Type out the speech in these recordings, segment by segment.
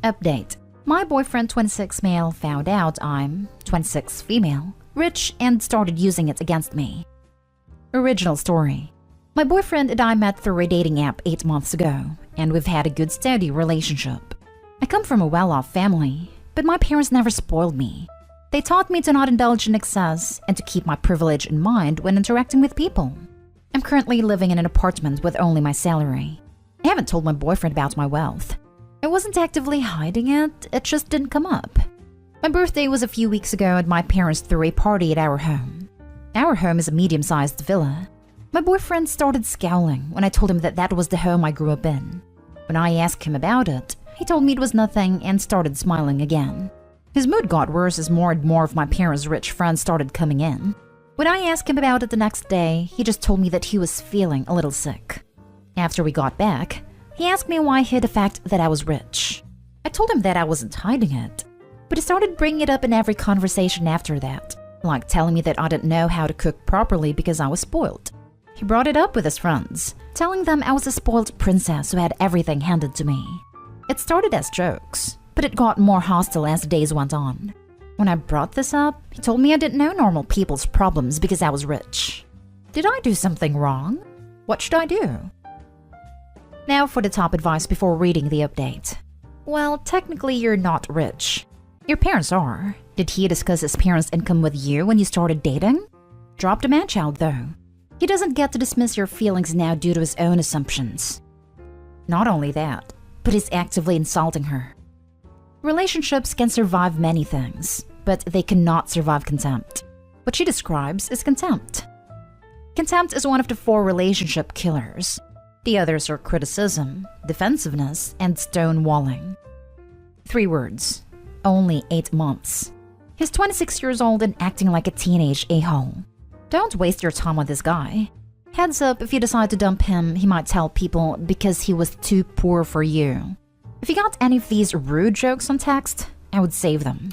Update. My boyfriend 26 male found out I'm 26 female, rich, and started using it against me. Original story. My boyfriend and I met through a dating app 8 months ago, and we've had a good steady relationship. I come from a well-off family, but my parents never spoiled me. They taught me to not indulge in excess and to keep my privilege in mind when interacting with people. I'm currently living in an apartment with only my salary. I haven't told my boyfriend about my wealth. I wasn't actively hiding it just didn't come up. My birthday was a few weeks ago and my parents threw a party at our home. Our home is a medium-sized villa. My boyfriend started scowling when I told him that was the home I grew up in. When I asked him about it, he told me it was nothing and started smiling again. His mood got worse as more and more of my parents' rich friends started coming in. When I asked him about it the next day, he just told me that he was feeling a little sick. After we got back, he asked me why I hid the fact that I was rich. I told him that I wasn't hiding it, but he started bringing it up in every conversation after that, like telling me that I didn't know how to cook properly because I was spoiled. He brought it up with his friends, telling them I was a spoiled princess who had everything handed to me. It started as jokes, but it got more hostile as the days went on. When I brought this up, he told me I didn't know normal people's problems because I was rich. Did I do something wrong? What should I do? Now for the top advice before reading the update. Well, technically you're not rich. Your parents are. Did he discuss his parents' income with you when you started dating? Drop the man-child though. He doesn't get to dismiss your feelings now due to his own assumptions. Not only that, but he's actively insulting her. Relationships can survive many things, but they cannot survive contempt. What she describes is contempt. Contempt is one of the 4 relationship killers. The others are criticism, defensiveness, and stonewalling. 3 words. Only 8 months. He's 26 years old and acting like a teenage a-hole. Don't waste your time on this guy. Heads up, if you decide to dump him, he might tell people because he was too poor for you. If you got any of these rude jokes on text, I would save them.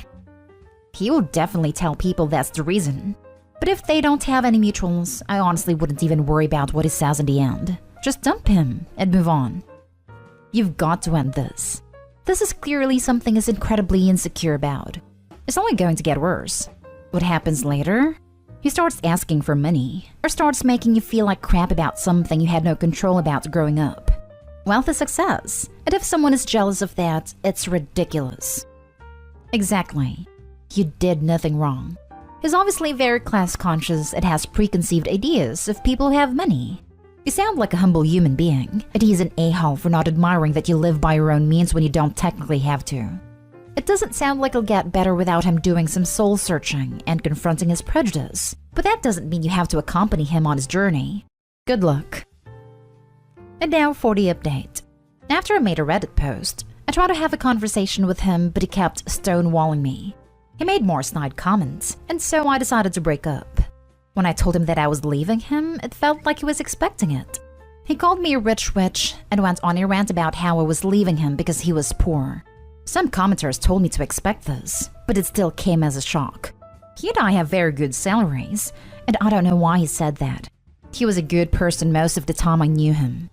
He will definitely tell people that's the reason. But if they don't have any mutuals, I honestly wouldn't even worry about what he says in the end. Just dump him and move on. You've got to end this. This is clearly something he's incredibly insecure about. It's only going to get worse. What happens later? He starts asking for money, or starts making you feel like crap about something you had no control about growing up. Wealth is success, and if someone is jealous of that, it's ridiculous. Exactly. You did nothing wrong. He's obviously very class-conscious and has preconceived ideas of people who have money. You sound like a humble human being, and he's an a-hole for not admiring that you live by your own means when you don't technically have to. It doesn't sound like it'll get better without him doing some soul-searching and confronting his prejudice, but that doesn't mean you have to accompany him on his journey. Good luck. And now for the update. After I made a Reddit post, I tried to have a conversation with him, but he kept stonewalling me. He made more snide comments, and so I decided to break up. When I told him that I was leaving him, it felt like he was expecting it. He called me a rich witch and went on a rant about how I was leaving him because he was poor. Some commenters told me to expect this, but it still came as a shock. He and I have very good salaries, and I don't know why he said that. He was a good person most of the time I knew him.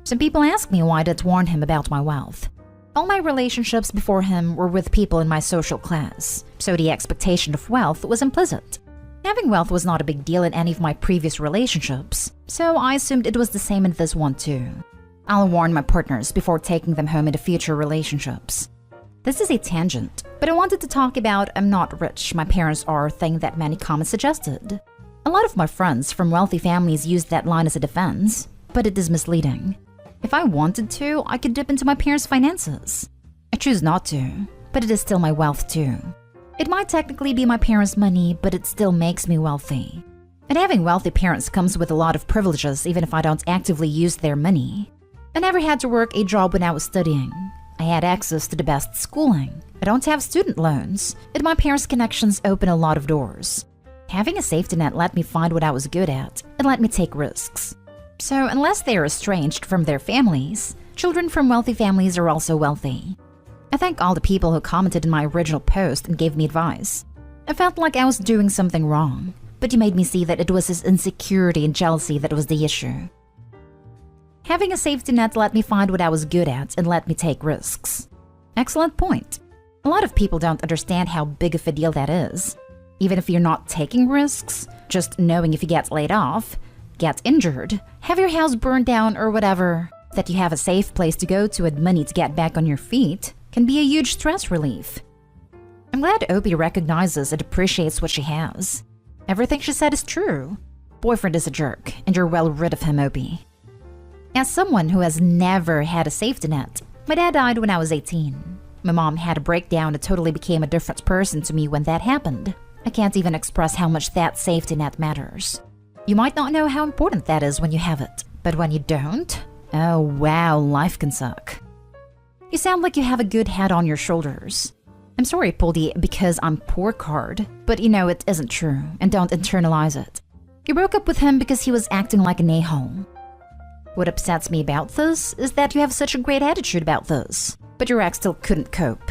Some people ask me why I didn't warn him about my wealth. All my relationships before him were with people in my social class, so the expectation of wealth was implicit. Having wealth was not a big deal in any of my previous relationships, so I assumed it was the same in this one too. I'll warn my partners before taking them home into future relationships. This is a tangent, but I wanted to talk about "I'm not rich, my parents are" thing that many comments suggested. A lot of my friends from wealthy families used that line as a defense, but it is misleading. If I wanted to, I could dip into my parents' finances. I choose not to, but it is still my wealth too. It might technically be my parents' money, but it still makes me wealthy. And having wealthy parents comes with a lot of privileges even if I don't actively use their money. I never had to work a job when I was studying. I had access to the best schooling. I don't have student loans, and my parents' connections open a lot of doors. Having a safety net let me find what I was good at and let me take risks. So unless they are estranged from their families, children from wealthy families are also wealthy. I thank all the people who commented in my original post and gave me advice. I felt like I was doing something wrong, but you made me see that it was his insecurity and jealousy that was the issue. Having a safety net let me find what I was good at and let me take risks. Excellent point. A lot of people don't understand how big of a deal that is. Even if you're not taking risks, just knowing if you get laid off, get injured, have your house burned down or whatever, that you have a safe place to go to and money to get back on your feet can be a huge stress relief. I'm glad Opie recognizes and appreciates what she has. Everything she said is true. Boyfriend is a jerk, and you're well rid of him, Opie. As someone who has never had a safety net, my dad died when I was 18. My mom had a breakdown and totally became a different person to me when that happened. I can't even express how much that safety net matters. You might not know how important that is when you have it, but when you don't, oh wow, life can suck. You sound like you have a good head on your shoulders. I'm sorry, Poldy, because I'm poor card, but you know it isn't true, and don't internalize it. You broke up with him because he was acting like an a-hole. What upsets me about this is that you have such a great attitude about this, but your ex still couldn't cope.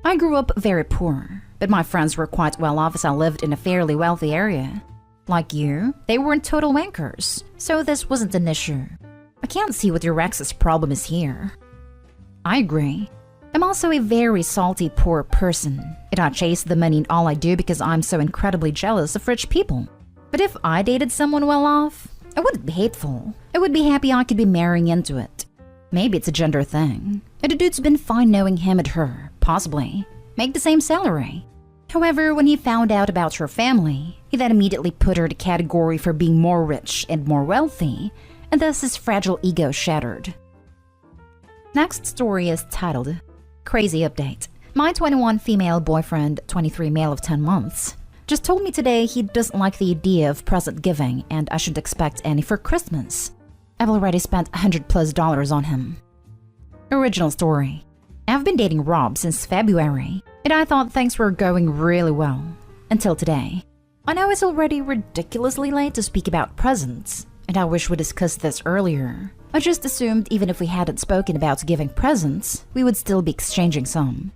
I grew up very poor, but my friends were quite well off as I lived in a fairly wealthy area. Like you, they weren't total wankers, so this wasn't an issue. I can't see what your ex's problem is here. I agree. I'm also a very salty, poor person, and I chase the money in all I do because I'm so incredibly jealous of rich people. But if I dated someone well off, I wouldn't be hateful. I would be happy I could be marrying into it. Maybe it's a gender thing. And a dude's been fine knowing him and her, possibly. Make the same salary. However, when he found out about her family, he then immediately put her in a category for being more rich and more wealthy, and thus his fragile ego shattered. Next story is titled, Crazy Update. My 21 female boyfriend, 23 male of 10 months, just told me today he doesn't like the idea of present giving and I shouldn't expect any for Christmas. I've already spent $100+ on him. Original story. I've been dating Rob since February, and I thought things were going really well. Until today. I know it's already ridiculously late to speak about presents, and I wish we discussed this earlier. I just assumed even if we hadn't spoken about giving presents, we would still be exchanging some.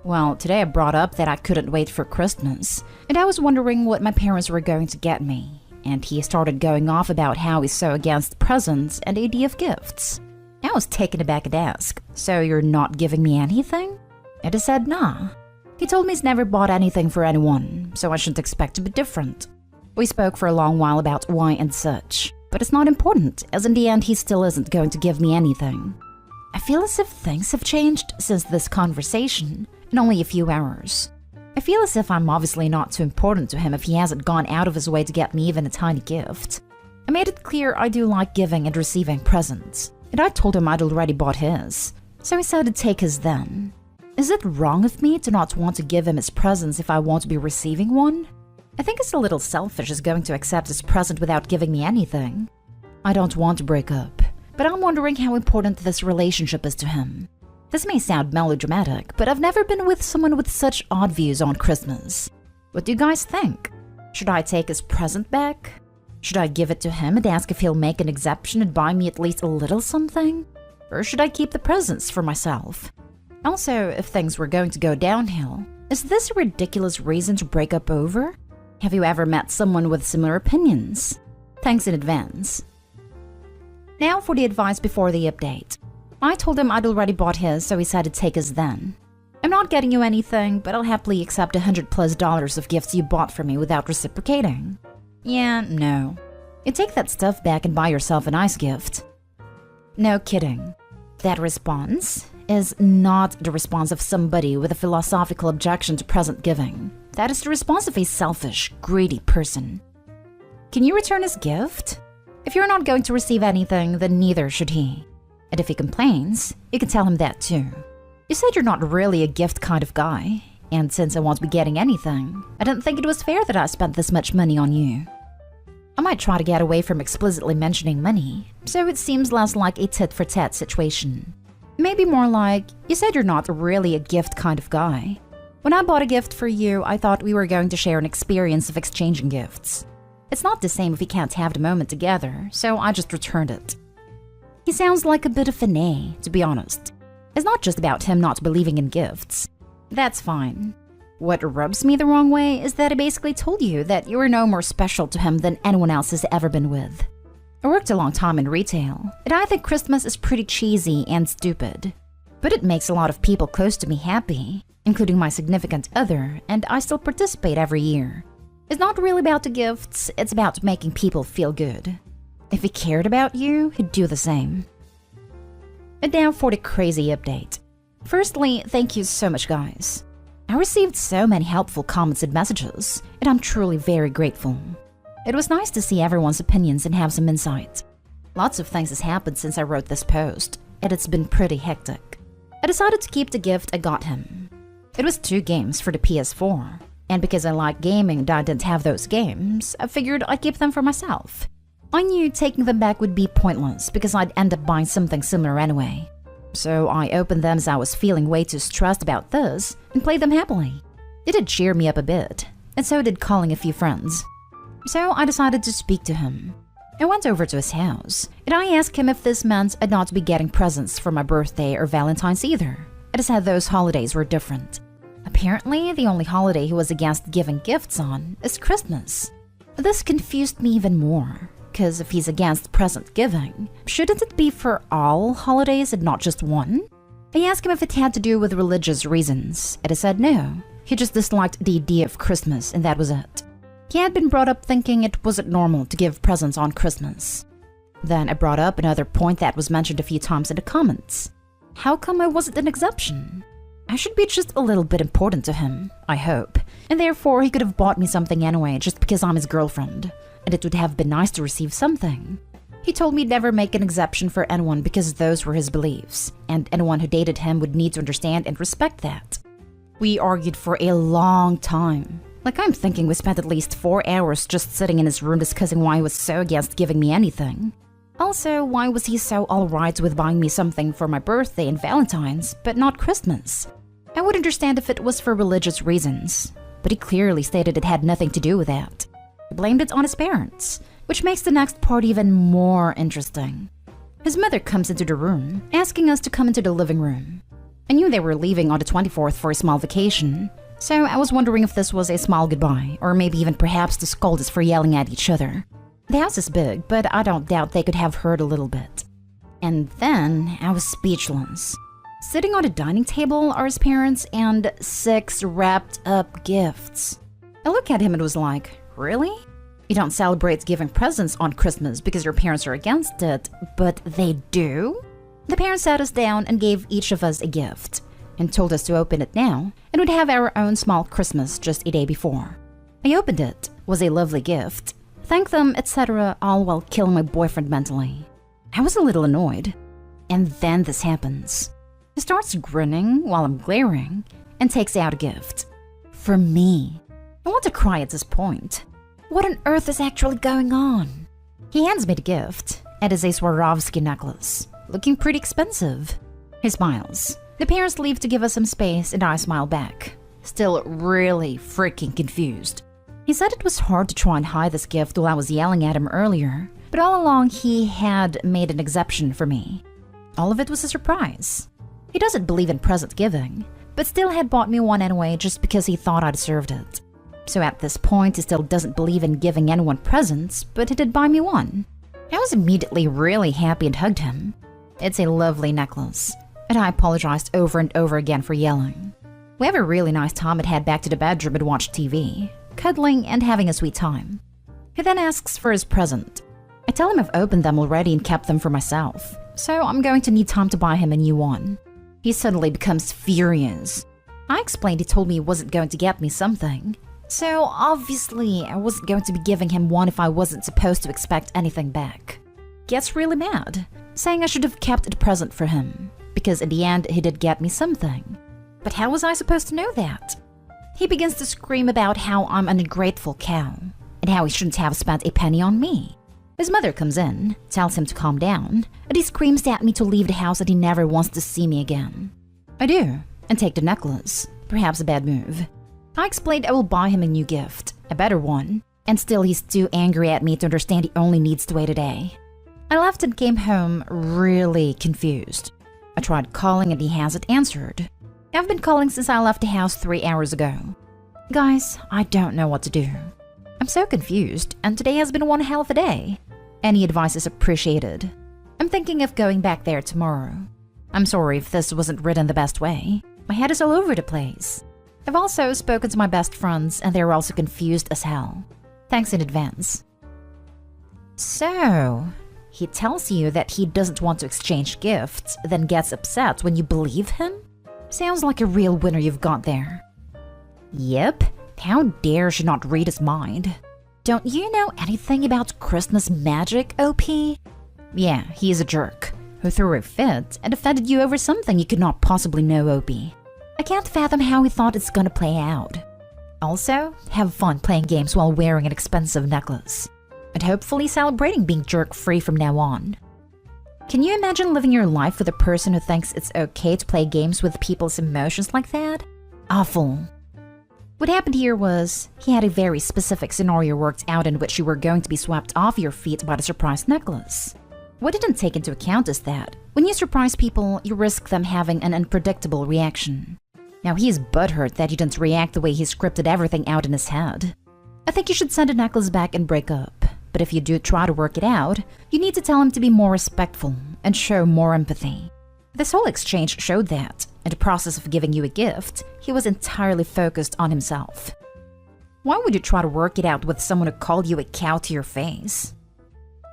Well, today I brought up that I couldn't wait for Christmas, and I was wondering what my parents were going to get me, and he started going off about how he's so against presents and the idea of gifts. I was taken aback and asked, "So you're not giving me anything?" And I said, "Nah." He told me he's never bought anything for anyone, so I shouldn't expect to be different. We spoke for a long while about why and such, but it's not important, as in the end he still isn't going to give me anything. I feel as if things have changed since this conversation, in only a few hours. I feel as if I'm obviously not too important to him if he hasn't gone out of his way to get me even a tiny gift. I made it clear I do like giving and receiving presents, and I told him I'd already bought his, so he said to take his then. Is it wrong of me to not want to give him his presents if I won't be receiving one? I think it's a little selfish as going to accept his present without giving me anything. I don't want to break up, but I'm wondering how important this relationship is to him. This may sound melodramatic, but I've never been with someone with such odd views on Christmas. What do you guys think? Should I take his present back? Should I give it to him and ask if he'll make an exception and buy me at least a little something? Or should I keep the presents for myself? Also, if things were going to go downhill, is this a ridiculous reason to break up over? Have you ever met someone with similar opinions? Thanks in advance. Now for the advice before the update. I told him I'd already bought his, so he said to take his then. I'm not getting you anything, but I'll happily accept $100+ of gifts you bought for me without reciprocating. Yeah, no. You take that stuff back and buy yourself a nice gift. No kidding. That response is not the response of somebody with a philosophical objection to present giving. That is the response of a selfish, greedy person. Can you return his gift? If you're not going to receive anything, then neither should he. And if he complains, you can tell him that too. You said you're not really a gift kind of guy, and since I won't be getting anything, I didn't think it was fair that I spent this much money on you. I might try to get away from explicitly mentioning money, so it seems less like a tit-for-tat situation. Maybe more like, you said you're not really a gift kind of guy. When I bought a gift for you, I thought we were going to share an experience of exchanging gifts. It's not the same if we can't have the moment together, so I just returned it. He sounds like a bit of an A, to be honest. It's not just about him not believing in gifts. That's fine. What rubs me the wrong way is that I basically told you that you were no more special to him than anyone else has ever been with. I worked a long time in retail, and I think Christmas is pretty cheesy and stupid. But it makes a lot of people close to me happy, including my significant other, and I still participate every year. It's not really about the gifts, it's about making people feel good. If he cared about you, he'd do the same. And now for the crazy update. Firstly, thank you so much, guys. I received so many helpful comments and messages, and I'm truly very grateful. It was nice to see everyone's opinions and have some insight. Lots of things has happened since I wrote this post, and it's been pretty hectic. I decided to keep the gift I got him. It was 2 games for the PS4, and because I like gaming and I didn't have those games, I figured I'd keep them for myself. I knew taking them back would be pointless because I'd end up buying something similar anyway. So I opened them as I was feeling way too stressed about this and played them happily. It did cheer me up a bit, and so did calling a few friends. So I decided to speak to him. I went over to his house, and I asked him if this meant I'd not be getting presents for my birthday or Valentine's either. I just said those holidays were different. Apparently, the only holiday he was against giving gifts on is Christmas. This confused me even more, because if he's against present giving, shouldn't it be for all holidays and not just one? I asked him if it had to do with religious reasons, and he said no. He just disliked the idea of Christmas, and that was it. He had been brought up thinking it wasn't normal to give presents on Christmas. Then I brought up another point that was mentioned a few times in the comments. How come I wasn't an exception? I should be just a little bit important to him, I hope, and therefore he could have bought me something anyway just because I'm his girlfriend, and it would have been nice to receive something. He told me never make an exception for anyone because those were his beliefs, and anyone who dated him would need to understand and respect that. We argued for a long time. Like, I'm thinking we spent at least 4 hours just sitting in his room discussing why he was so against giving me anything. Also, why was he so alright with buying me something for my birthday and Valentine's, but not Christmas? I would understand if it was for religious reasons, but he clearly stated it had nothing to do with that. He blamed it on his parents, which makes the next part even more interesting. His mother comes into the room, asking us to come into the living room. I knew they were leaving on the 24th for a small vacation, so I was wondering if this was a small goodbye, or maybe even perhaps to scold us for yelling at each other. The house is big, but I don't doubt they could have heard a little bit. And then I was speechless. Sitting on a dining table are his parents and 6 wrapped up gifts. I looked at him and was like, really? You don't celebrate giving presents on Christmas because your parents are against it, but they do? The parents sat us down and gave each of us a gift, and told us to open it now, and would have our own small Christmas just a day before. I opened it, was a lovely gift, thanked them, etc., all while killing my boyfriend mentally. I was a little annoyed. And then this happens. He starts grinning while I'm glaring, and takes out a gift. For me. I want to cry at this point. What on earth is actually going on? He hands me the gift. It is a Swarovski necklace, looking pretty expensive. He smiles. The parents leave to give us some space, and I smile back, still really freaking confused. He said it was hard to try and hide this gift while I was yelling at him earlier, but all along he had made an exception for me. All of it was a surprise. He doesn't believe in present giving, but still had bought me one anyway just because he thought I deserved it. So at this point, he still doesn't believe in giving anyone presents, but he did buy me one. I was immediately really happy and hugged him. It's a lovely necklace, and I apologized over and over again for yelling. We have a really nice time and head back to the bedroom and watch TV, cuddling and having a sweet time. He then asks for his present. I tell him I've opened them already and kept them for myself, so I'm going to need time to buy him a new one. He suddenly becomes furious. I explained he told me he wasn't going to get me something, so obviously I wasn't going to be giving him one if I wasn't supposed to expect anything back. Gets really mad, saying I should have kept the present for him, because in the end he did get me something. But how was I supposed to know that? He begins to scream about how I'm an ungrateful cow, and how he shouldn't have spent a penny on me. His mother comes in, tells him to calm down, and he screams at me to leave the house and he never wants to see me again. I do, and take the necklace, perhaps a bad move. I explained I will buy him a new gift, a better one, and still he's too angry at me to understand he only needs to wait a day. I left and came home really confused. I tried calling and he hasn't answered. I've been calling since I left the house 3 hours ago. Guys, I don't know what to do. I'm so confused, and today has been one hell of a day. Any advice is appreciated. I'm thinking of going back there tomorrow. I'm sorry if this wasn't written the best way. My head is all over the place. I've also spoken to my best friends and they're also confused as hell. Thanks in advance. So, he tells you that he doesn't want to exchange gifts, then gets upset when you believe him? Sounds like a real winner you've got there. Yep, how dare she not read his mind? Don't you know anything about Christmas magic, OP? Yeah, he is a jerk, who threw a fit and offended you over something you could not possibly know, OP. I can't fathom how he thought it's gonna play out. Also, have fun playing games while wearing an expensive necklace. And hopefully celebrating being jerk-free from now on. Can you imagine living your life with a person who thinks it's okay to play games with people's emotions like that? Awful. What happened here was, he had a very specific scenario worked out in which you were going to be swept off your feet by the surprise necklace. What didn't take into account is that, when you surprise people, you risk them having an unpredictable reaction. Now he is butthurt that you didn't react the way he scripted everything out in his head. I think you should send a necklace back and break up. But if you do try to work it out, you need to tell him to be more respectful and show more empathy. This whole exchange showed that, in the process of giving you a gift, he was entirely focused on himself. Why would you try to work it out with someone who called you a cow to your face?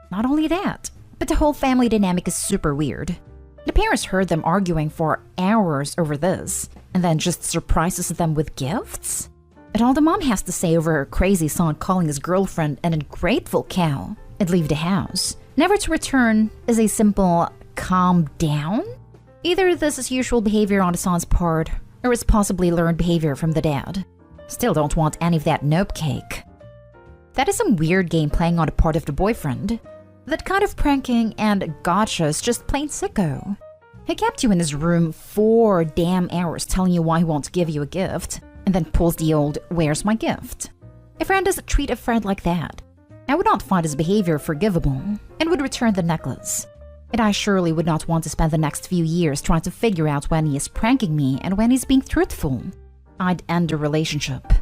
Not only that, but the whole family dynamic is super weird. The parents heard them arguing for hours over this, and then just surprises them with gifts? And all the mom has to say over her crazy son calling his girlfriend an ungrateful cow and leave the house, never to return, is a simple calm down? Either this is usual behavior on the son's part, or it's possibly learned behavior from the dad. Still don't want any of that nope cake. That is some weird game playing on the part of the boyfriend. That kind of pranking and gotcha is just plain sicko. He kept you in his room 4 damn hours telling you why he won't give you a gift, and then pulls the old, "Where's my gift?" A friend doesn't treat a friend like that. I would not find his behavior forgivable, and would return the necklace. And I surely would not want to spend the next few years trying to figure out when he is pranking me and when he's being truthful. I'd end the relationship.